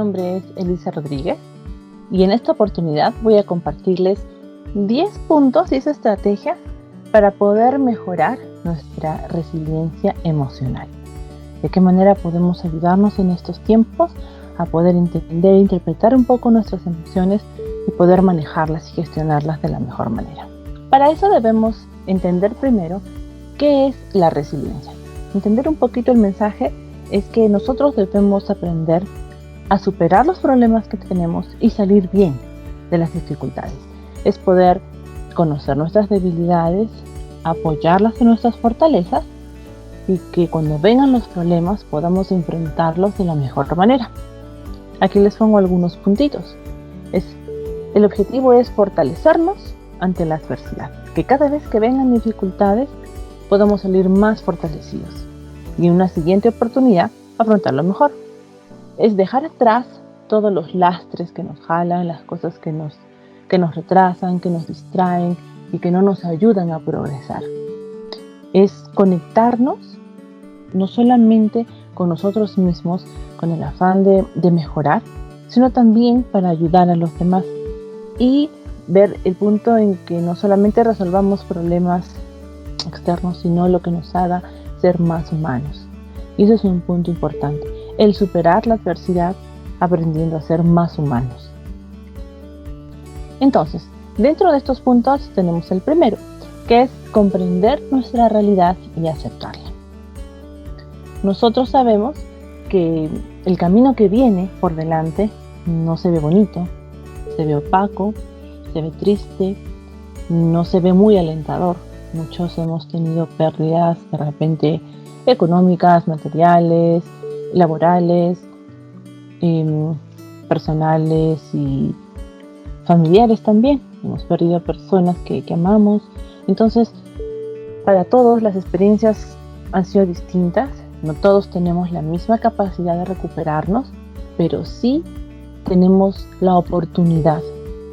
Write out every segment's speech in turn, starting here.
nombre es Elisa Rodríguez y en esta oportunidad voy a compartirles 10 puntos, 10 estrategias para poder mejorar nuestra resiliencia emocional. De qué manera podemos ayudarnos en estos tiempos a poder entender e interpretar un poco nuestras emociones y poder manejarlas y gestionarlas de la mejor manera. Para eso debemos entender primero qué es la resiliencia. Entender un poquito el mensaje es que nosotros debemos aprender a superar los problemas que tenemos y salir bien de las dificultades. Es poder conocer nuestras debilidades, apoyarlas en nuestras fortalezas y que cuando vengan los problemas podamos enfrentarlos de la mejor manera. Aquí les pongo algunos puntitos. El objetivo es fortalecernos ante la adversidad, que cada vez que vengan dificultades podamos salir más fortalecidos y en una siguiente oportunidad afrontarlo mejor. Es dejar atrás todos los lastres que nos jalan, las cosas que nos retrasan, que nos distraen y que no nos ayudan a progresar. Es conectarnos no solamente con nosotros mismos, con el afán de mejorar, sino también para ayudar a los demás y ver el punto en que no solamente resolvamos problemas externos, sino lo que nos haga ser más humanos. Y eso es un punto importante, el superar la adversidad aprendiendo a ser más humanos. Entonces, dentro de estos puntos tenemos el primero, que es comprender nuestra realidad y aceptarla. Nosotros sabemos que el camino que viene por delante no se ve bonito, se ve opaco, se ve triste, no se ve muy alentador. Muchos hemos tenido pérdidas de repente económicas, materiales, laborales, personales y familiares también. Hemos perdido personas que amamos. Entonces, para todos las experiencias han sido distintas. No todos tenemos la misma capacidad de recuperarnos, pero sí tenemos la oportunidad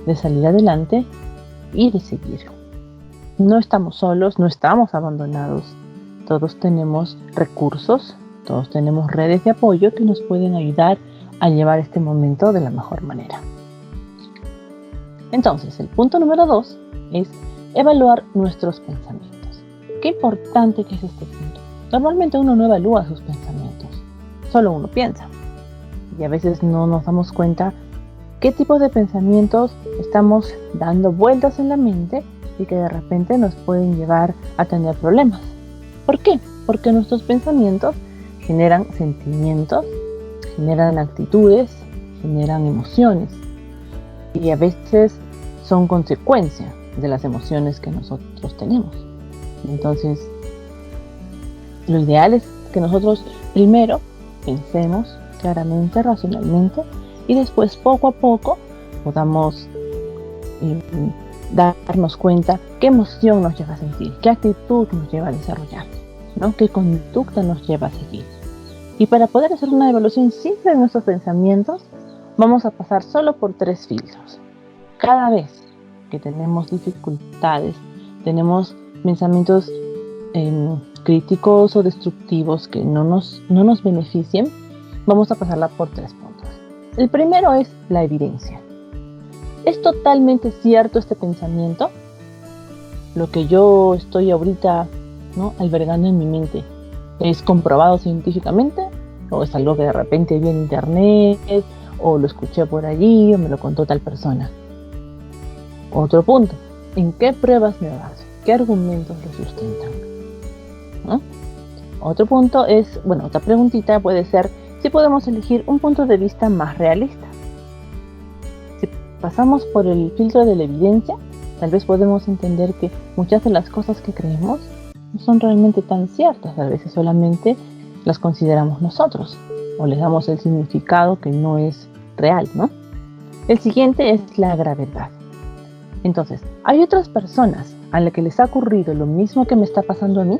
de salir adelante y de seguir. No estamos solos, no estamos abandonados. Todos tenemos recursos, todos tenemos redes de apoyo que nos pueden ayudar a llevar este momento de la mejor manera. Entonces, el punto número 2 es evaluar nuestros pensamientos. Qué importante que es este punto. Normalmente uno no evalúa sus pensamientos, solo uno piensa. Y a veces no nos damos cuenta qué tipo de pensamientos estamos dando vueltas en la mente y que de repente nos pueden llevar a tener problemas. ¿Por qué? Porque nuestros pensamientos generan sentimientos, generan actitudes, generan emociones y a veces son consecuencia de las emociones que nosotros tenemos. Entonces, lo ideal es que nosotros primero pensemos claramente, racionalmente y después poco a poco podamos darnos cuenta qué emoción nos lleva a sentir, qué actitud nos lleva a desarrollar, ¿no? Qué conducta nos lleva a seguir. Y para poder hacer una evaluación simple de nuestros pensamientos, vamos a pasar solo por 3 filtros. Cada vez que tenemos dificultades, tenemos pensamientos críticos o destructivos que no nos beneficien, vamos a pasarla por 3 puntos. El primero es la evidencia. ¿Es totalmente cierto este pensamiento? Lo que yo estoy ahorita, ¿no?, albergando en mi mente, ¿es comprobado científicamente? ¿O es algo que de repente vi en internet? ¿O lo escuché por allí? ¿O me lo contó tal persona? Otro punto, ¿en qué pruebas me baso? ¿Qué argumentos lo sustentan? ¿No? Otro punto es, otra preguntita puede ser si podemos elegir un punto de vista más realista. Si pasamos por el filtro de la evidencia, tal vez podemos entender que muchas de las cosas que creemos no son realmente tan ciertas, a veces solamente las consideramos nosotros o les damos el significado que no es real, ¿no? El siguiente es la gravedad. Entonces, ¿hay otras personas a las que les ha ocurrido lo mismo que me está pasando a mí?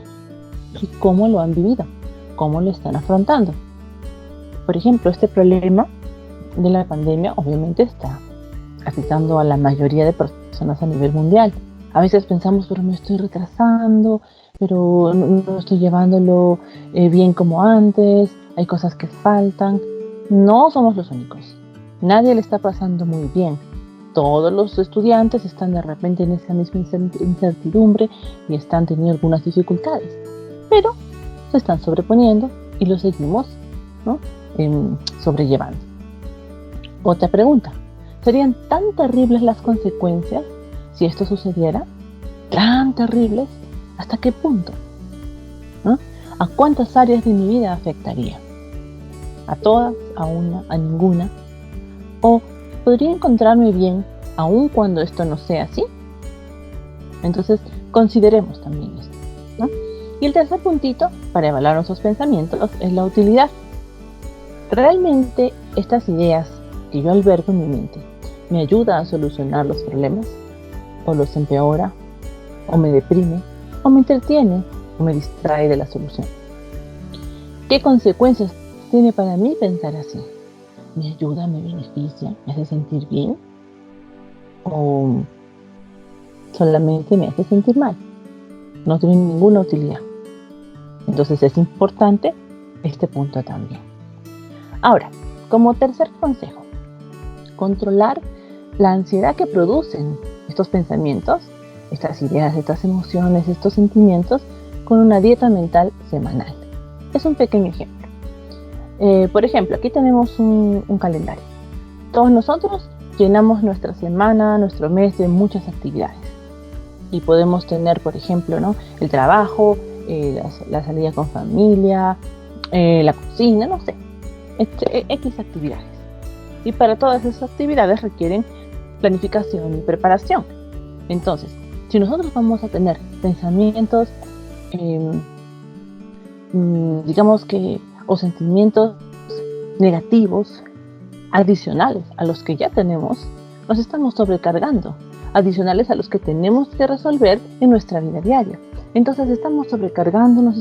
¿Y cómo lo han vivido? ¿Cómo lo están afrontando? Por ejemplo, este problema de la pandemia obviamente está afectando a la mayoría de personas a nivel mundial. A veces pensamos, pero me estoy retrasando, pero no estoy llevándolo bien como antes, hay cosas que faltan. No somos los únicos. Nadie le está pasando muy bien. Todos los estudiantes están de repente en esa misma incertidumbre y están teniendo algunas dificultades, pero se están sobreponiendo y lo seguimos, ¿no? Sobrellevando. Otra pregunta: ¿serían tan terribles las consecuencias si esto sucediera? ¿Tan terribles? ¿Hasta qué punto? ¿No? ¿A cuántas áreas de mi vida afectaría? ¿A todas? ¿A una? ¿A ninguna? ¿O podría encontrarme bien aun cuando esto no sea así? Entonces, consideremos también esto, ¿no? Y el tercer puntito para evaluar nuestros pensamientos es la utilidad. ¿Realmente estas ideas que yo albergo en mi mente me ayudan a solucionar los problemas? ¿O los empeora? ¿O me deprime? ¿O me entretiene? ¿O me distrae de la solución? ¿Qué consecuencias tiene para mí pensar así? ¿Me ayuda, me beneficia, me hace sentir bien? ¿O solamente me hace sentir mal? No tiene ninguna utilidad. Entonces es importante este punto también. Ahora, como tercer consejo, controlar la ansiedad que producen estos pensamientos, estas ideas, estas emociones, estos sentimientos con una dieta mental semanal. Es un pequeño ejemplo. Por ejemplo, aquí tenemos un calendario. Todos nosotros llenamos nuestra semana, nuestro mes de muchas actividades. Y podemos tener, por ejemplo, ¿no?, el trabajo, la salida con familia, la cocina, no sé, X actividades. Y para todas esas actividades requieren planificación y preparación. Entonces, si nosotros vamos a tener pensamientos, digamos que, o sentimientos negativos adicionales a los que ya tenemos, nos estamos sobrecargando, adicionales a los que tenemos que resolver en nuestra vida diaria. Entonces estamos sobrecargándonos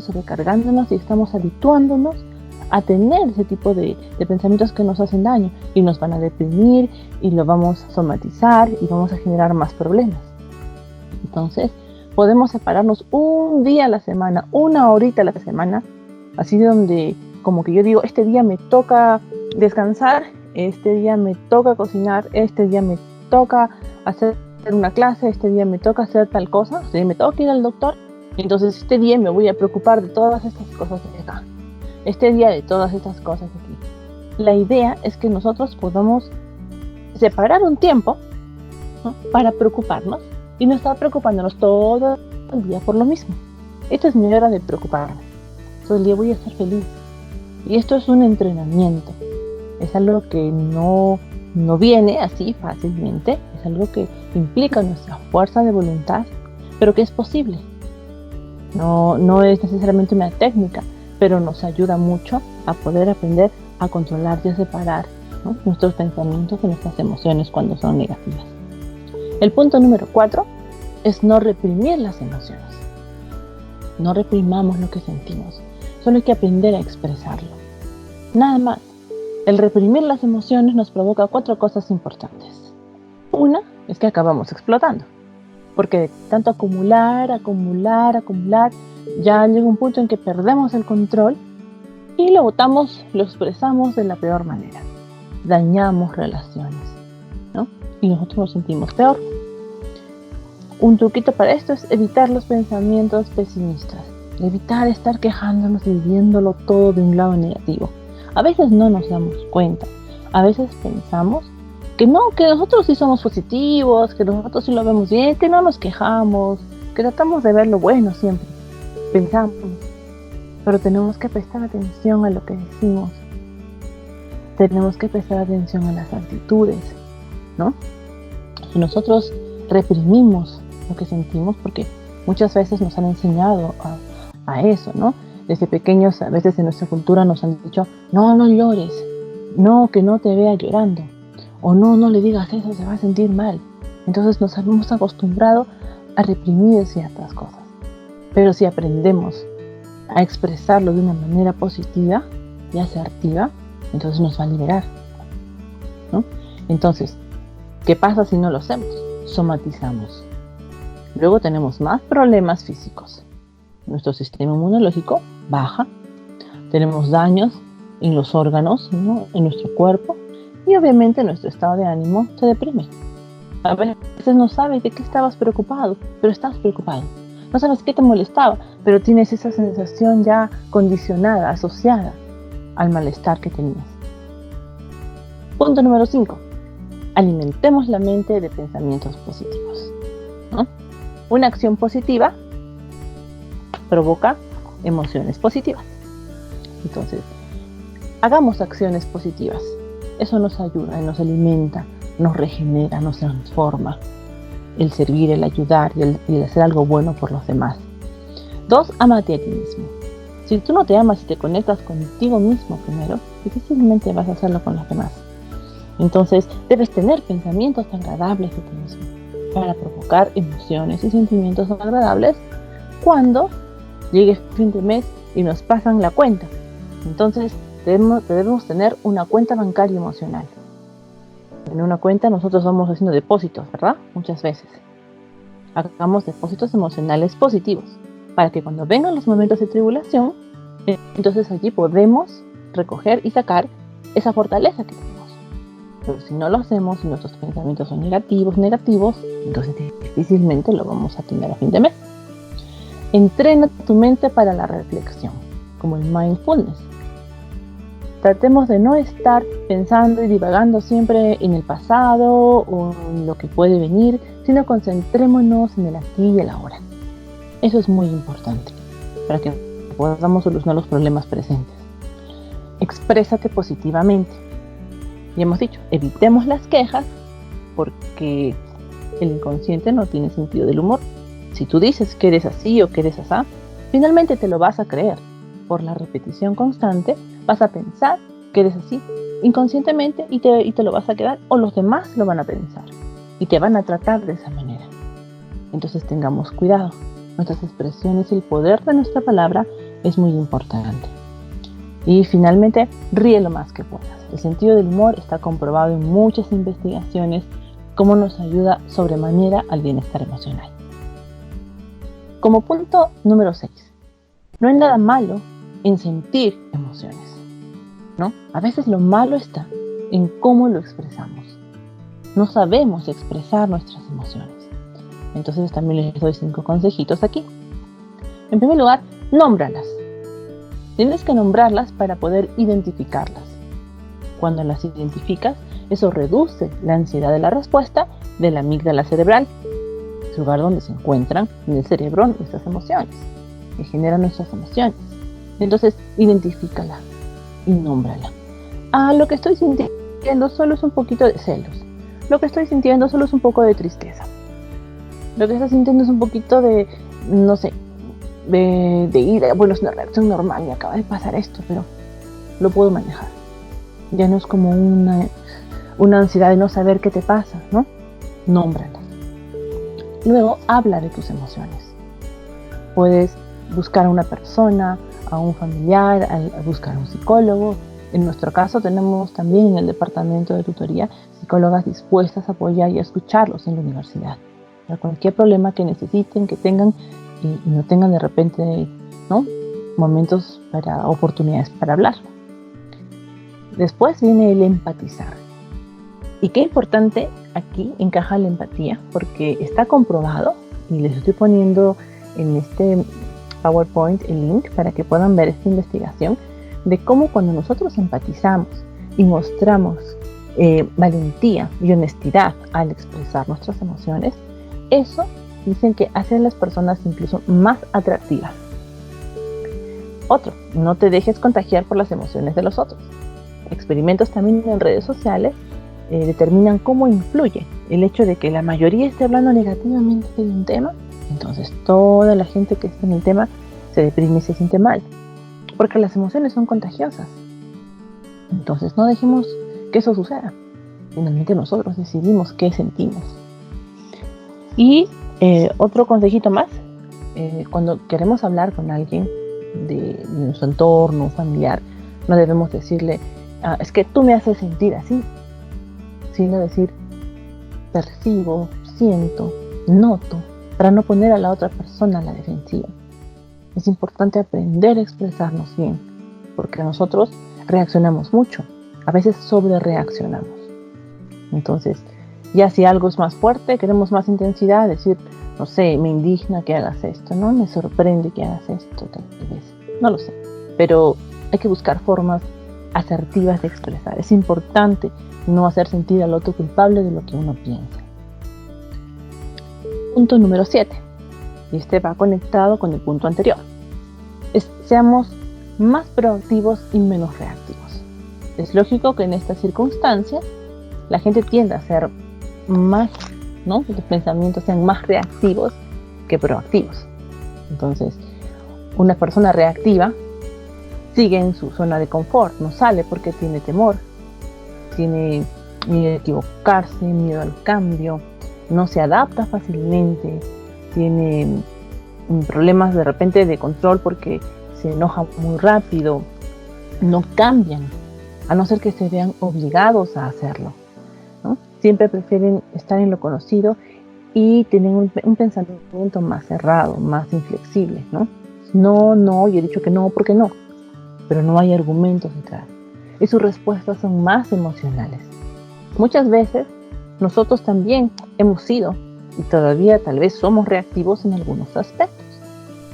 y estamos habituándonos a tener ese tipo de pensamientos que nos hacen daño y nos van a deprimir y lo vamos a somatizar y vamos a generar más problemas. Entonces podemos separarnos un día a la semana, una horita a la semana, así donde como que yo digo, este día me toca descansar, este día me toca cocinar, este día me toca hacer una clase, este día me toca hacer tal cosa, este día me toca ir al doctor, entonces este día me voy a preocupar de todas estas cosas de acá, este día de todas estas cosas de aquí. La idea es que nosotros podamos separar un tiempo, ¿no?, para preocuparnos y no estar preocupándonos todo el día por lo mismo. Esta es mi hora de preocuparme, todo el día voy a estar feliz. Y esto es un entrenamiento, es algo que no viene así fácilmente, es algo que implica nuestra fuerza de voluntad, pero que es posible. No es necesariamente una técnica, pero nos ayuda mucho a poder aprender a controlar y a separar, ¿no?, nuestros pensamientos y nuestras emociones cuando son negativas. El punto número 4 es no reprimir las emociones. No reprimamos lo que sentimos, solo hay que aprender a expresarlo. Nada más. El reprimir las emociones nos provoca 4 cosas importantes. Una es que acabamos explotando, porque de tanto acumular, ya llega un punto en que perdemos el control y lo botamos, lo expresamos de la peor manera. Dañamos relaciones, ¿no? Y nosotros nos sentimos peor. Un truquito para esto es evitar los pensamientos pesimistas, evitar estar quejándonos y viéndolo todo de un lado negativo. A veces no nos damos cuenta, a veces pensamos que no, que nosotros sí somos positivos, que nosotros sí lo vemos bien, que no nos quejamos, que tratamos de ver lo bueno siempre. Pensamos, pero tenemos que prestar atención a lo que decimos, tenemos que prestar atención a las actitudes, ¿no? Si nosotros reprimimos lo que sentimos, porque muchas veces nos han enseñado a eso, ¿no? Desde pequeños, a veces en nuestra cultura nos han dicho, no llores, no, que no te vea llorando, o no le digas eso, se va a sentir mal. Entonces nos hemos acostumbrado a reprimir ciertas cosas. Pero si aprendemos a expresarlo de una manera positiva y asertiva, entonces nos va a liberar, ¿no? Entonces, ¿qué pasa si no lo hacemos? Somatizamos. Luego tenemos más problemas físicos. Nuestro sistema inmunológico baja, tenemos daños en los órganos, ¿no?, en nuestro cuerpo, y obviamente nuestro estado de ánimo se deprime. A veces no sabes de qué estabas preocupado, pero estás preocupado. No sabes qué te molestaba, pero tienes esa sensación ya condicionada, asociada al malestar que tenías. Punto número 5. Alimentemos la mente de pensamientos positivos, ¿no? Una acción positiva provoca emociones positivas. Entonces, hagamos acciones positivas. Eso nos ayuda, nos alimenta, nos regenera, nos transforma. El servir, el ayudar y el hacer algo bueno por los demás. 2, ámate a ti mismo. Si tú no te amas y te conectas contigo mismo primero, difícilmente vas a hacerlo con los demás. Entonces, debes tener pensamientos agradables de ti mismo para provocar emociones y sentimientos agradables cuando llegue fin de mes y nos pasan la cuenta. Entonces, debemos tener una cuenta bancaria emocional. En una cuenta nosotros vamos haciendo depósitos, ¿verdad? Muchas veces. Hagamos depósitos emocionales positivos para que cuando vengan los momentos de tribulación, entonces allí podemos recoger y sacar esa fortaleza que tenemos. Pero si no lo hacemos y nuestros pensamientos son negativos, entonces difícilmente lo vamos a tener a fin de mes. Entrena tu mente para la reflexión, como el mindfulness. Tratemos de no estar pensando y divagando siempre en el pasado o en lo que puede venir, sino concentrémonos en el aquí y el ahora. Eso es muy importante para que podamos solucionar los problemas presentes. Exprésate positivamente. Ya hemos dicho, evitemos las quejas porque el inconsciente no tiene sentido del humor. Si tú dices que eres así o que eres asá, finalmente te lo vas a creer. Por la repetición constante, vas a pensar que eres así inconscientemente y te lo vas a quedar, o los demás lo van a pensar y te van a tratar de esa manera. Entonces tengamos cuidado. Nuestras expresiones y el poder de nuestra palabra es muy importante. Y finalmente, ríe lo más que puedas. El sentido del humor está comprobado en muchas investigaciones cómo nos ayuda sobremanera al bienestar emocional. Como punto número 6, no hay nada malo en sentir emociones, ¿no? A veces lo malo está en cómo lo expresamos. No sabemos expresar nuestras emociones. Entonces también les doy 5 consejitos aquí. En primer lugar, nómbralas. Tienes que nombrarlas para poder identificarlas. Cuando las identificas, eso reduce la ansiedad de la respuesta de la amígdala cerebral, el lugar donde se encuentran en el cerebro nuestras emociones, que generan nuestras emociones. Entonces, identifícala y nómbrala. Lo que estoy sintiendo solo es un poquito de celos. Lo que estoy sintiendo solo es un poco de tristeza. Lo que estás sintiendo es un poquito de, no sé, de ira. Bueno, es una reacción normal, me acaba de pasar esto, pero lo puedo manejar. Ya no es como una ansiedad de no saber qué te pasa, ¿no? Nómbrala. Luego, habla de tus emociones. Puedes buscar a una persona, a un familiar, a buscar a un psicólogo. En nuestro caso tenemos también en el departamento de tutoría psicólogas dispuestas a apoyar y a escucharlos en la universidad. Para cualquier problema que necesiten, que tengan y no tengan de repente, ¿no?, momentos para oportunidades para hablar. Después viene el empatizar. Y qué importante aquí encaja la empatía, porque está comprobado, y les estoy poniendo en este PowerPoint el link para que puedan ver esta investigación, de cómo cuando nosotros empatizamos y mostramos valentía y honestidad al expresar nuestras emociones, eso dicen que hace a las personas incluso más atractivas. Otro, no te dejes contagiar por las emociones de los otros. Experimentos también en redes sociales determinan cómo influye el hecho de que la mayoría esté hablando negativamente de un tema. Entonces toda la gente que está en el tema se deprime y se siente mal, porque las emociones son contagiosas. Entonces no dejemos que eso suceda. Finalmente nosotros decidimos qué sentimos. Y otro consejito más, cuando queremos hablar con alguien de nuestro entorno familiar, no debemos decirle, es que tú me haces sentir así, sino decir, percibo, siento, noto, para no poner a la otra persona a la defensiva. Es importante aprender a expresarnos bien, porque nosotros reaccionamos mucho a veces sobre reaccionamos. Entonces, ya si algo es más fuerte, queremos más intensidad, decir, no sé, me indigna que hagas esto, ¿no? Me sorprende que hagas esto, tal vez. No lo sé. Pero hay que buscar formas asertivas de expresar. Es importante no hacer sentir al otro culpable de lo que uno piensa. Punto número 7. Y este va conectado con el punto anterior. Seamos más proactivos y menos reactivos. Es lógico que en estas circunstancias la gente tiende a ser más, ¿no? Que los pensamientos sean más reactivos que proactivos. Entonces, una persona reactiva sigue en su zona de confort, no sale porque tiene temor, tiene miedo a equivocarse, miedo al cambio, no se adapta fácilmente, tiene problemas de repente de control porque se enoja muy rápido, no cambian, a no ser que se vean obligados a hacerlo, ¿no? Siempre prefieren estar en lo conocido y tienen un pensamiento más cerrado, más inflexible, ¿no? No, yo he dicho que no porque no, pero no hay argumentos detrás. Y sus respuestas son más emocionales. Muchas veces nosotros también hemos sido y todavía tal vez somos reactivos en algunos aspectos.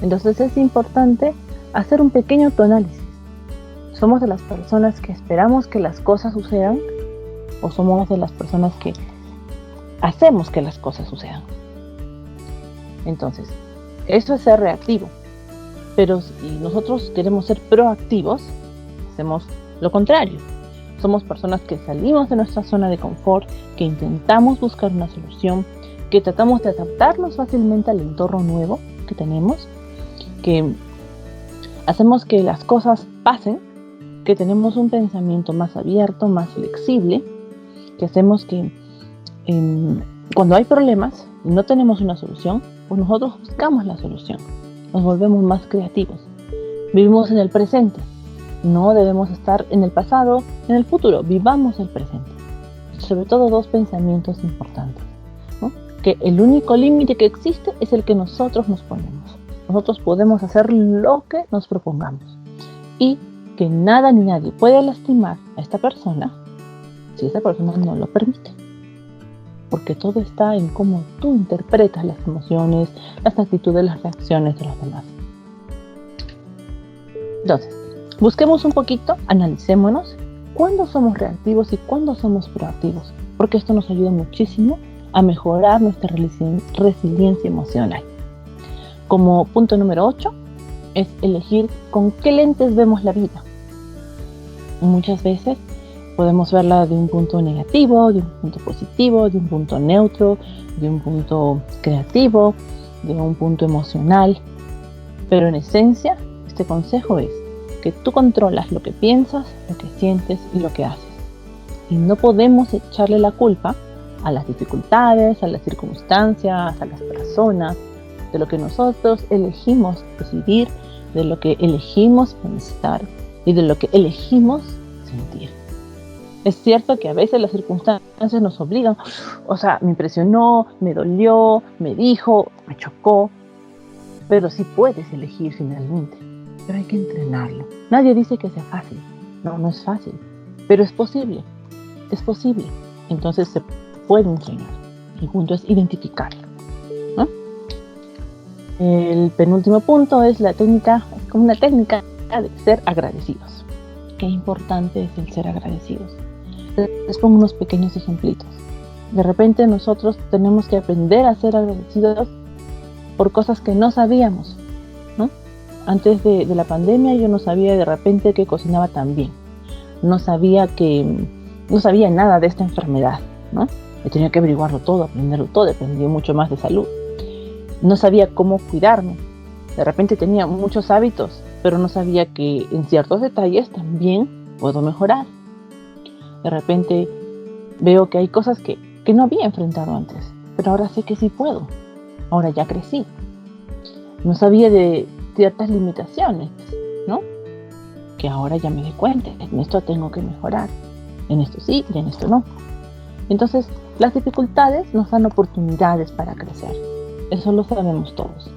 Entonces es importante hacer un pequeño autoanálisis. ¿Somos de las personas que esperamos que las cosas sucedan o somos de las personas que hacemos que las cosas sucedan? Entonces, eso es ser reactivo. Pero si nosotros queremos ser proactivos, hacemos lo contrario. Somos personas que salimos de nuestra zona de confort, que intentamos buscar una solución, que tratamos de adaptarnos fácilmente al entorno nuevo que tenemos, que hacemos que las cosas pasen, que tenemos un pensamiento más abierto, más flexible, que hacemos que cuando hay problemas y no tenemos una solución, pues nosotros buscamos la solución, nos volvemos más creativos, vivimos en el presente. No debemos estar en el pasado, en el futuro, vivamos el presente. Sobre todo dos pensamientos importantes, ¿no? Que el único límite que existe es el que nosotros nos ponemos. Nosotros podemos hacer lo que nos propongamos. Y que nada ni nadie puede lastimar a esta persona si esa persona no lo permite. Porque todo está en cómo tú interpretas las emociones, las actitudes, las reacciones de los demás. Entonces, busquemos un poquito, analicémonos cuándo somos reactivos y cuándo somos proactivos, porque esto nos ayuda muchísimo a mejorar nuestra resiliencia emocional. Como punto número 8, es elegir con qué lentes vemos la vida. Muchas veces podemos verla de un punto negativo, de un punto positivo, de un punto neutro, de un punto creativo, de un punto emocional, pero en esencia, este consejo es que tú controlas lo que piensas, lo que sientes y lo que haces. Y no podemos echarle la culpa a las dificultades, a las circunstancias, a las personas, de lo que nosotros elegimos decidir, de lo que elegimos pensar y de lo que elegimos sentir. Es cierto que a veces las circunstancias nos obligan, o sea, me impresionó, me dolió, me dijo, me chocó, pero sí puedes elegir finalmente. Pero hay que entrenarlo. Nadie dice que sea fácil. No es fácil. Pero es posible. Es posible. Entonces se puede entrenar. El punto es identificarlo, ¿no? El penúltimo punto es la técnica, como una técnica de ser agradecidos. Qué importante es el ser agradecidos. Les pongo unos pequeños ejemplitos. De repente nosotros tenemos que aprender a ser agradecidos por cosas que no sabíamos, ¿no? Antes de la pandemia yo no sabía de repente que cocinaba tan bien. No sabía nada de esta enfermedad, ¿no? He tenido que averiguarlo todo, aprenderlo todo, aprendí mucho más de salud. No sabía cómo cuidarme. De repente tenía muchos hábitos, pero no sabía que en ciertos detalles también puedo mejorar. De repente veo que hay cosas que no había enfrentado antes, pero ahora sé que sí puedo. Ahora ya crecí. No sabía de ciertas limitaciones, ¿no? Que ahora ya me di cuenta. En esto tengo que mejorar. En esto sí y en esto no. Entonces, las dificultades nos dan oportunidades para crecer. Eso lo sabemos todos.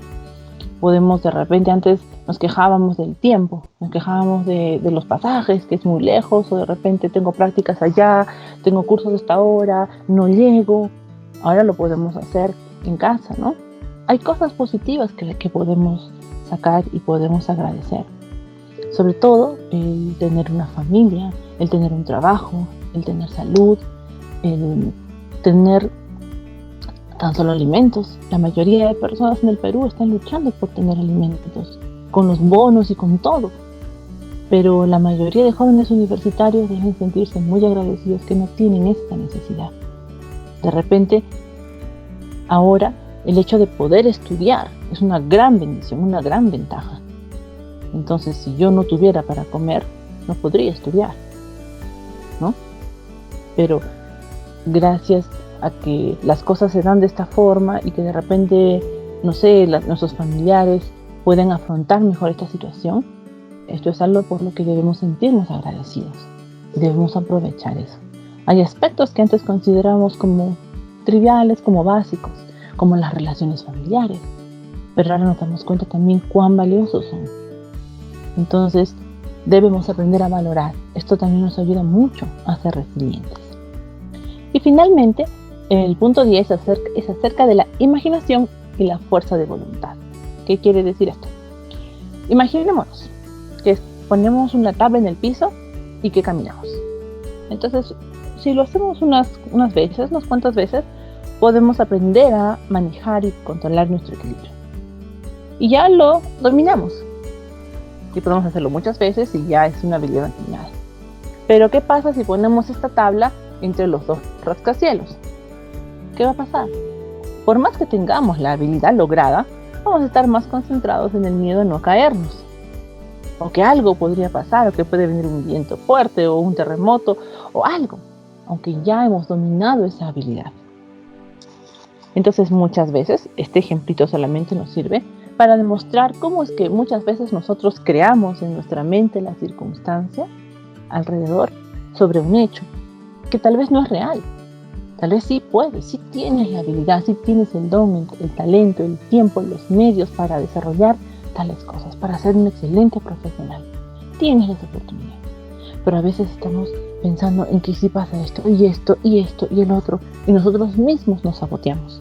Podemos de repente, antes nos quejábamos del tiempo, nos quejábamos de los pasajes, que es muy lejos, o de repente tengo prácticas allá, tengo cursos a esta hora, no llego. Ahora lo podemos hacer en casa, ¿no? Hay cosas positivas que podemos sacar y podemos agradecer. Sobre todo el tener una familia, el tener un trabajo, el tener salud, el tener tan solo alimentos. La mayoría de personas en el Perú están luchando por tener alimentos, con los bonos y con todo. Pero la mayoría de jóvenes universitarios deben sentirse muy agradecidos que no tienen esta necesidad. De repente, ahora, el hecho de poder estudiar es una gran bendición, una gran ventaja. Entonces, si yo no tuviera para comer, no podría estudiar, ¿no? Pero gracias a que las cosas se dan de esta forma y que de repente, no sé, nuestros familiares pueden afrontar mejor esta situación, esto es algo por lo que debemos sentirnos agradecidos. Debemos aprovechar eso. Hay aspectos que antes considerábamos como triviales, como básicos, como las relaciones familiares, pero ahora nos damos cuenta también cuán valiosos son. Entonces, debemos aprender a valorar. Esto también nos ayuda mucho a ser resilientes. Y finalmente, el punto 10 es acerca de la imaginación y la fuerza de voluntad. ¿Qué quiere decir esto? Imaginémonos que ponemos una tabla en el piso y que caminamos. Entonces, si lo hacemos unas cuantas veces, podemos aprender a manejar y controlar nuestro equilibrio. Y ya lo dominamos. Y podemos hacerlo muchas veces y ya es una habilidad dominada. Pero ¿qué pasa si ponemos esta tabla entre los dos rascacielos? ¿Qué va a pasar? Por más que tengamos la habilidad lograda, vamos a estar más concentrados en el miedo a no caernos. O que algo podría pasar, o que puede venir un viento fuerte, o un terremoto, o algo, aunque ya hemos dominado esa habilidad. Entonces muchas veces este ejemplito solamente nos sirve para demostrar cómo es que muchas veces nosotros creamos en nuestra mente la circunstancia alrededor sobre un hecho que tal vez no es real. Tal vez sí puedes, sí tienes la habilidad, sí tienes el don, el talento, el tiempo, los medios para desarrollar tales cosas, para ser un excelente profesional. Tienes esa oportunidad. Pero a veces estamos pensando en que si pasa esto, y esto, y esto, y el otro, y nosotros mismos nos saboteamos.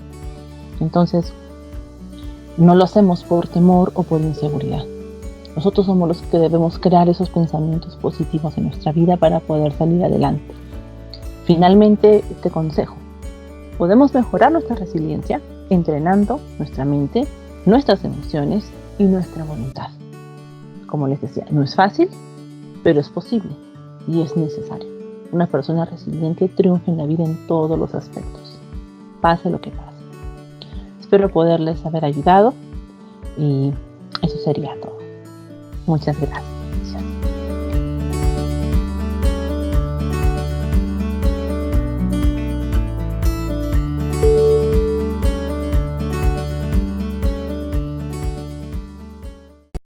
Entonces, no lo hacemos por temor o por inseguridad. Nosotros somos los que debemos crear esos pensamientos positivos en nuestra vida para poder salir adelante. Finalmente, este consejo. Podemos mejorar nuestra resiliencia entrenando nuestra mente, nuestras emociones y nuestra voluntad. Como les decía, no es fácil, pero es posible y es necesario. Una persona resiliente triunfa en la vida en todos los aspectos, pase lo que pase. Espero poderles haber ayudado y eso sería todo. Muchas gracias.